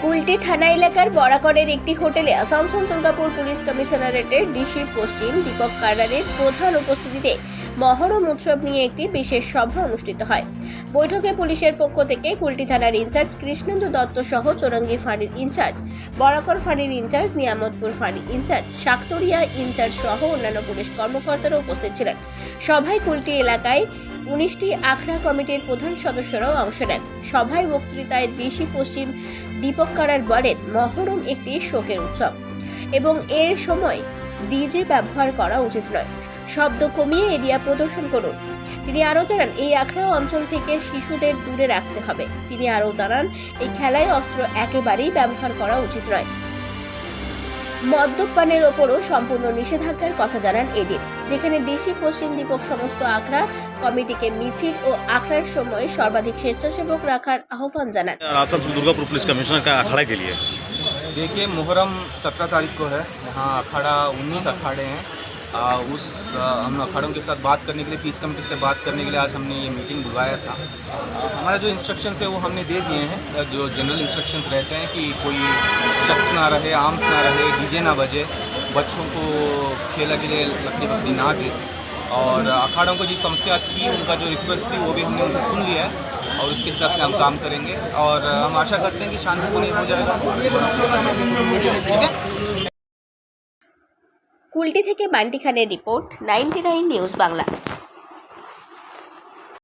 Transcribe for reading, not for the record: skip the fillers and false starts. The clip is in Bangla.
কুলটি থানা এলাকার বরাকরের একটি হোটেলে আসানসোল দুর্গাপুর পুলিশ কমিশনারেটের ডিসি পশ্চিম দীপক কারারের প্রধান উপস্থিতিতে মহরম উৎসব নিয়ে একটি বিশেষ সভা অনুষ্ঠিত হয়। বৈঠকে পুলিশের পক্ষ থেকে কুলটি থানার ইনচার্জ কৃষ্ণেন্দু দত্ত সহ চৌরঙ্গি ফাঁড়ির ইনচার্জ, বরাকর ফাঁড়ির ইনচার্জ, নিয়ামতপুর ফাঁড়ির ইনচার্জ, শাকতরিয়া ইনচার্জ সহ অন্যান্য পুলিশ কর্মকর্তারা উপস্থিত ছিলেন। সভায় কুলটি এলাকায় 19টি আখড়া কমিটির প্রধান সদস্যরাও অংশ নেন। সভায় বক্তৃতায় ডিসি পশ্চিম দীপক কারার বলেন, মহরম একটি শোকের উৎসব এবং এর সময় ডিজে ব্যবহার করা উচিত নয়। শব্দ কমিয়ে এরিয়া প্রদর্শন করুন। তিনি আরও জানান, এই আখড়া অঞ্চল থেকে শিশুদের দূরে রাখতে হবে। তিনি আরও জানান, এই খেলায় অস্ত্র একেবারেই ব্যবহার করা উচিত নয়। মদ্যপানের ওপরও সম্পূর্ণ নিষেধাজ্ঞার কথা জানান এদিন, যেখানে ডিসি পশ্চিম দীপক সমস্ত আখড়া কমিটিকে মিছিল ও আখড়ার সময় সর্বাধিক স্বেচ্ছাসেবক রাখার আহ্বান জানান। आसनसोल दुर्गापुर पुलिस कमिश्नर का अखाड़ा के लिए देखिए, मुहर्रम 17 तारीख को है। वहाँ अखाड़ा 19 अखाड़े हैं। हम अखाड़ों के साथ बात करने के लिए, पीस कमेटी से बात करने के लिए आज हमने ये मीटिंग बुलाया था। हमारा जो इंस्ट्रक्शंस है वो हमने दे दिए हैं। जो जनरल इंस्ट्रक्शंस रहते हैं कि कोई शस्त्र ना रहे, आर्म्स ना रहे, डीजे ना बजे, बच्चों को खेला के लिए लकड़ी बकड़ी ना दे, और अखाड़ों को जो समस्या थी, उनका जो रिक्वेस्ट थी वो भी हमने उनसे सुन लिया है और उसके हिसाब से हम काम करेंगे। और हम आशा करते हैं कि शांतिपूर्ण हो जाएगा। ठीक है। কুলটি থেকে বান্টি খানের রিপোর্ট, 99 নিউজ বাংলা।